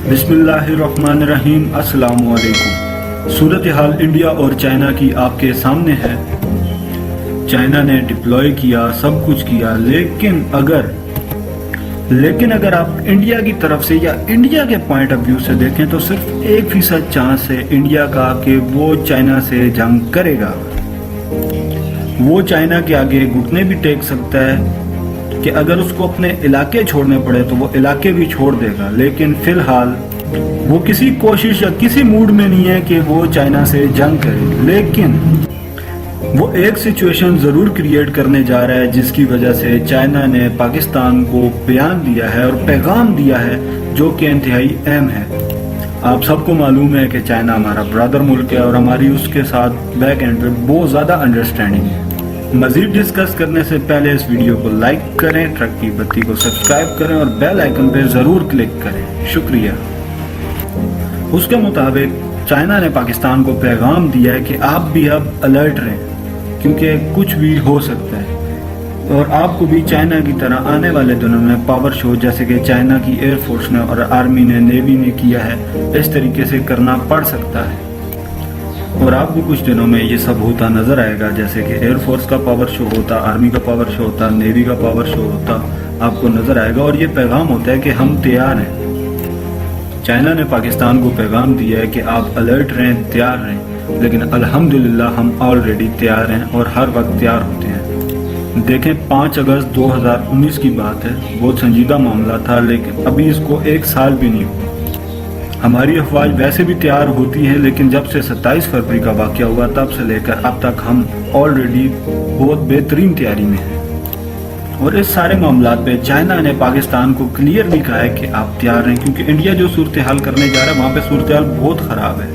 बिस्मिल्लाहिर्रहमानिर्रहीम। अस्सलाम वालेकुम। सूरत हाल इंडिया और चाइना की आपके सामने है। चाइना ने डिप्लॉय किया, सब कुछ किया, लेकिन अगर आप इंडिया की तरफ से या इंडिया के पॉइंट ऑफ व्यू से देखें तो सिर्फ 1% चांस है इंडिया का कि वो चाइना से जंग करेगा। वो चाइना के आगे घुटने भी टेक सकता है कि अगर उसको अपने इलाके छोड़ने पड़े तो वो इलाके भी छोड़ देगा, लेकिन फिलहाल वो किसी कोशिश या किसी मूड में नहीं है कि वो चाइना से जंग करे। लेकिन वो एक सिचुएशन जरूर क्रिएट करने जा रहा है जिसकी वजह से चाइना ने पाकिस्तान को बयान दिया है और पैगाम दिया है जो कि इंतहाई अहम है। आप सबको मालूम है कि चाइना हमारा ब्रदर मुल्क है और हमारी उसके साथ बैक एंड पे बहुत ज़्यादा अंडरस्टैंडिंग है। मजीद डिस्कस करने से पहले इस वीडियो को लाइक करें, ट्रक की बत्ती को सब्सक्राइब करें और बेल आइकन पे ज़रूर क्लिक करें। शुक्रिया। उसके मुताबिक चाइना ने पाकिस्तान को पैगाम दिया है कि आप भी अब अलर्ट रहें क्योंकि कुछ भी हो सकता है और आपको भी चाइना की तरह आने वाले दिनों में पावर शो जैसे कि चाइना की एयरफोर्स ने और आर्मी ने, नेवी ने किया है, इस तरीके से करना पड़ सकता है। और आपको कुछ दिनों में ये सब होता नजर आएगा, जैसे कि एयरफोर्स का पावर शो होता, आर्मी का पावर शो होता, नेवी का पावर शो होता, आपको नजर आएगा। और ये पैगाम होता है कि हम तैयार हैं। चाइना ने पाकिस्तान को पैगाम दिया है कि आप अलर्ट रहें, तैयार रहें, लेकिन अल्हम्दुलिल्लाह हम ऑलरेडी तैयार हैं और हर वक्त तैयार होते हैं। देखें 5 अगस्त 2019 की बात है, बहुत संजीदा मामला था, लेकिन अभी इसको 1 साल भी नहीं हुआ। हमारी अफवाज वैसे भी तैयार होती है, लेकिन जब से 27 फरवरी का वाकया हुआ तब से लेकर अब तक हम ऑलरेडी बहुत बेहतरीन तैयारी में हैं। और इस सारे मामलात पे चाइना ने पाकिस्तान को क्लियर भी कहा है कि आप तैयार रहें, क्योंकि इंडिया जो सूरत हाल करने जा रहा है वहाँ पे सूरत हाल बहुत ख़राब है।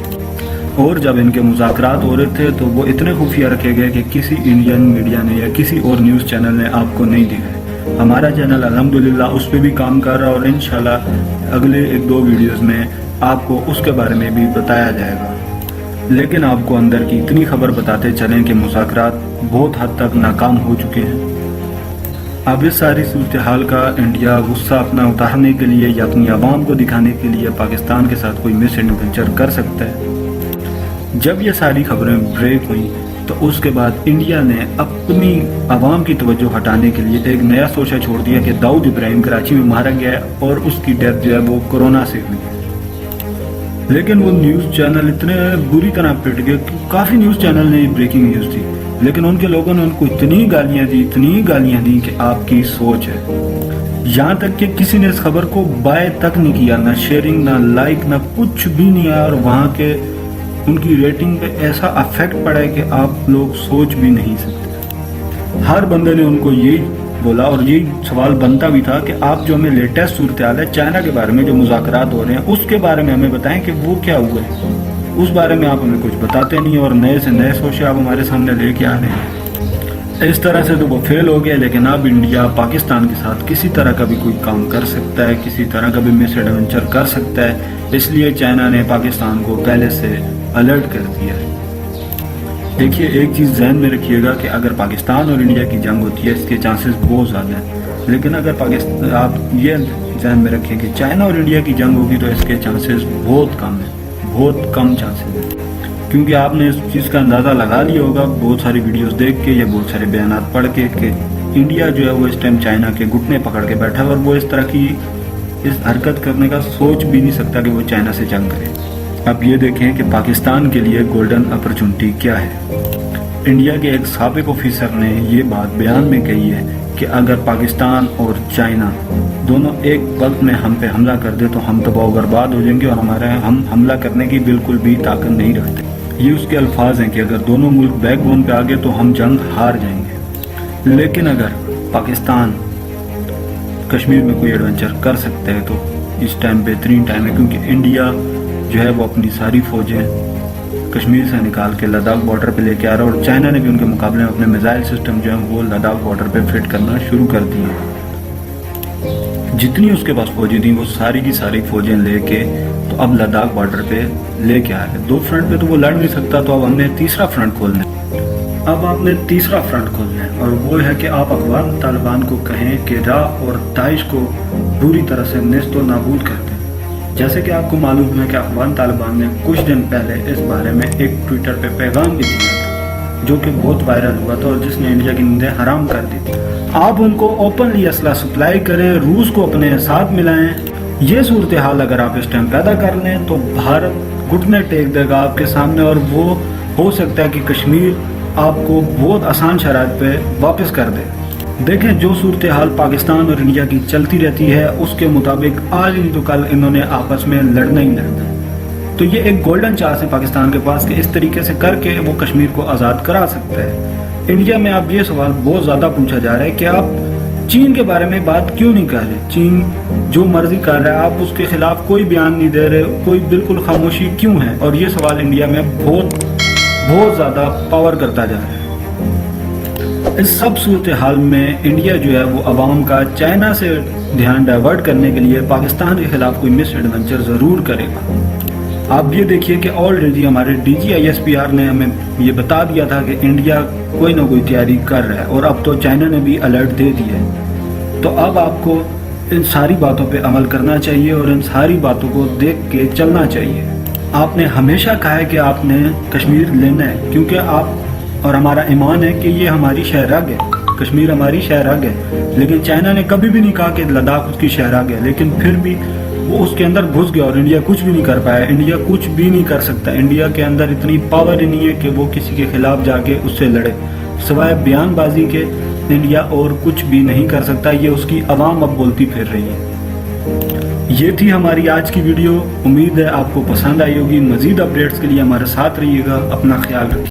और जब इनके मुज़ाकरात हो रहे थे तो वो इतने खुफिया रखे गए कि किसी इंडियन मीडिया ने या किसी और न्यूज़ चैनल ने आपको नहीं दिखाए। हमारा चैनल अल्हम्दुलिल्लाह उस पर भी काम कर रहा है और इंशाल्लाह अगले 1-2 वीडियोज़ में आपको उसके बारे में भी बताया जाएगा। लेकिन आपको अंदर की इतनी खबर बताते चलें कि मुज़ाकरात बहुत हद तक नाकाम हो चुके हैं। अब इस सारी सूरत हाल का इंडिया गुस्सा अपना उतारने के लिए या अपनी आवाम को दिखाने के लिए पाकिस्तान के साथ कोई मिस एडवेंचर कर सकता है। जब ये सारी खबरें ब्रेक हुई तो उसके बाद इंडिया ने अपनी आवाम की तवज्जो हटाने के लिए एक नया सोचा छोड़ दिया कि दाऊद इब्राहिम कराची में मारा गया है और उसकी डेथ जो है वो कोरोना से हुई है। लेकिन वो न्यूज़ चैनल इतने बुरी तरह पिट गए, काफ़ी न्यूज़ चैनल ने ब्रेकिंग न्यूज़ थी, लेकिन उनके लोगों ने उनको इतनी गालियां दी कि आपकी सोच है। यहाँ तक कि किसी ने इस खबर को बाय तक नहीं किया, ना शेयरिंग, ना लाइक, ना कुछ भी नहीं आया। और वहाँ के उनकी रेटिंग पे ऐसा अफेक्ट पड़ा है कि आप लोग सोच भी नहीं सकते। हर बंदे ने उनको यही बोला और यही सवाल बनता भी था कि आप जो हमें लेटेस्ट सूरत हाल है चाइना के बारे में जो मुज़ाकरात हो रहे हैं उसके बारे में हमें बताएं कि वो क्या हुआ है। उस बारे में आप हमें कुछ बताते नहीं और नए से नए सोचे आप हमारे सामने लेके आ रहे हैं। इस तरह से तो वो फेल हो गया। लेकिन अब इंडिया पाकिस्तान के साथ किसी तरह का भी कोई काम कर सकता है, किसी तरह का भी मिस एडवेंचर कर सकता है। इसलिए चाइना ने पाकिस्तान को पहले से अलर्ट कर दिया है। देखिए, एक चीज़ जहन में रखिएगा कि अगर पाकिस्तान और इंडिया की जंग होती है इसके चांसेस बहुत ज़्यादा हैं, लेकिन अगर पाकिस्तान, आप ये जहन में रखें कि चाइना और इंडिया की जंग होगी तो इसके चांसेस बहुत कम हैं, बहुत कम चांसेस हैं। क्योंकि आपने इस चीज़ का अंदाज़ा लगा लिया होगा बहुत सारी वीडियोस देख के या बहुत सारे बयान पढ़ के कि इंडिया जो है वो इस टाइम चाइना के घुटने पकड़ के बैठा है और वो इस तरह की इस हरकत करने का सोच भी नहीं सकता कि वो चाइना से जंग करे। अब ये देखें कि पाकिस्तान के लिए गोल्डन अपॉर्चुनिटी क्या है। इंडिया के एक साबिक ऑफिसर ने ये बात बयान में कही है कि अगर पाकिस्तान और चाइना दोनों एक वक्त में हम पे हमला कर दे तो हम तबाह बर्बाद हो जाएंगे और हम हमला करने की बिल्कुल भी ताकत नहीं रखते। ये उसके अल्फाज हैं कि अगर दोनों मुल्क बैकबोन पे आ गए तो हम जंग हार जाएंगे। लेकिन अगर पाकिस्तान कश्मीर में कोई एडवेंचर कर सकते हैं तो इस टाइम बेहतरीन टाइम है, क्योंकि इंडिया जो है वो अपनी सारी फौजें कश्मीर से निकाल के लद्दाख बॉर्डर पे लेके आ रहा है और चाइना ने भी उनके मुकाबले में अपने मिसाइल सिस्टम जो है वो लद्दाख बॉर्डर पे फिट करना शुरू कर दिए हैं। जितनी उसके पास फौजें थी वो सारी की सारी फौजें लेके तो अब लद्दाख बॉर्डर पे लेके आ रहे। 2 फ्रंट पे तो वो लड़ नहीं सकता, तो अब हमने तीसरा फ्रंट खोलना है। अब आपने तीसरा फ्रंट खोलना है और वो है कि आप अफगान तालिबान को कहें कि रा और दाइश को पूरी तरह से नेस्तो नाबूद कर दें। جیسے کہ آپ کو معلوم ہے کہ افغان طالبان نے کچھ دن پہلے اس بارے میں ایک ٹویٹر پہ پیغام بھی دیا تھا جو کہ بہت وائرل ہوا تھا اور جس نے انڈیا کی نیندیں حرام کر دی تھی۔ آپ ان کو اوپنلی اسلحہ سپلائی کریں، روس کو اپنے ساتھ ملائیں۔ یہ صورتحال اگر آپ اس ٹائم پیدا کر لیں تو بھارت گھٹنے ٹیک دے گا آپ کے سامنے، اور وہ ہو سکتا ہے کہ کشمیر آپ کو بہت آسان شرائط پہ واپس کر دے۔ دیکھیں جو صورتحال پاکستان اور انڈیا کی چلتی رہتی ہے اس کے مطابق آج نہیں تو کل انہوں نے آپس میں لڑنا ہی لڑنا ہے۔ تو یہ ایک گولڈن چانس ہے پاکستان کے پاس کہ اس طریقے سے کر کے وہ کشمیر کو آزاد کرا سکتا ہے۔ انڈیا میں اب یہ سوال بہت زیادہ پوچھا جا رہا ہے کہ آپ چین کے بارے میں بات کیوں نہیں کر رہے؟ چین جو مرضی کر رہا ہے، آپ اس کے خلاف کوئی بیان نہیں دے رہے، کوئی بالکل خاموشی کیوں ہے؟ اور یہ سوال انڈیا میں بہت زیادہ پاور کرتا جا رہا ہے۔ اس سب صورتحال میں انڈیا جو ہے وہ عوام کا چائنا سے دھیان ڈائیورٹ کرنے کے لیے پاکستان کے خلاف کوئی مس ایڈونچر ضرور کرے گا۔ آپ یہ دیکھیے کہ آلریڈی ہمارے DGISPR نے ہمیں یہ بتا دیا تھا کہ انڈیا کوئی نہ کوئی تیاری کر رہا ہے، اور اب تو چائنا نے بھی الرٹ دے دیا ہے۔ تو اب آپ کو ان ساری باتوں پہ عمل کرنا چاہیے اور ان ساری باتوں کو دیکھ کے چلنا چاہیے۔ آپ نے ہمیشہ کہا ہے کہ آپ نے کشمیر لینا ہے، کیونکہ آپ اور ہمارا ایمان ہے کہ یہ ہماری شہرگ ہے، کشمیر ہماری شہرگ ہے، لیکن چائنا نے کبھی بھی نہیں کہا کہ لداخ اس کی شہرگ ہے، لیکن پھر بھی وہ اس کے اندر گھس گیا اور انڈیا کچھ بھی نہیں کر پایا۔ انڈیا کچھ بھی نہیں کر سکتا، انڈیا کے اندر اتنی پاور ہی نہیں ہے کہ وہ کسی کے خلاف جا کے اس سے لڑے، سوائے بیان بازی کے انڈیا اور کچھ بھی نہیں کر سکتا۔ یہ اس کی عوام اب بولتی پھر رہی ہے۔ یہ تھی ہماری آج کی ویڈیو، امید ہے آپ کو پسند آئی ہوگی۔ مزید اپڈیٹس کے لیے ہمارے ساتھ رہیے گا، اپنا خیال رکھیے۔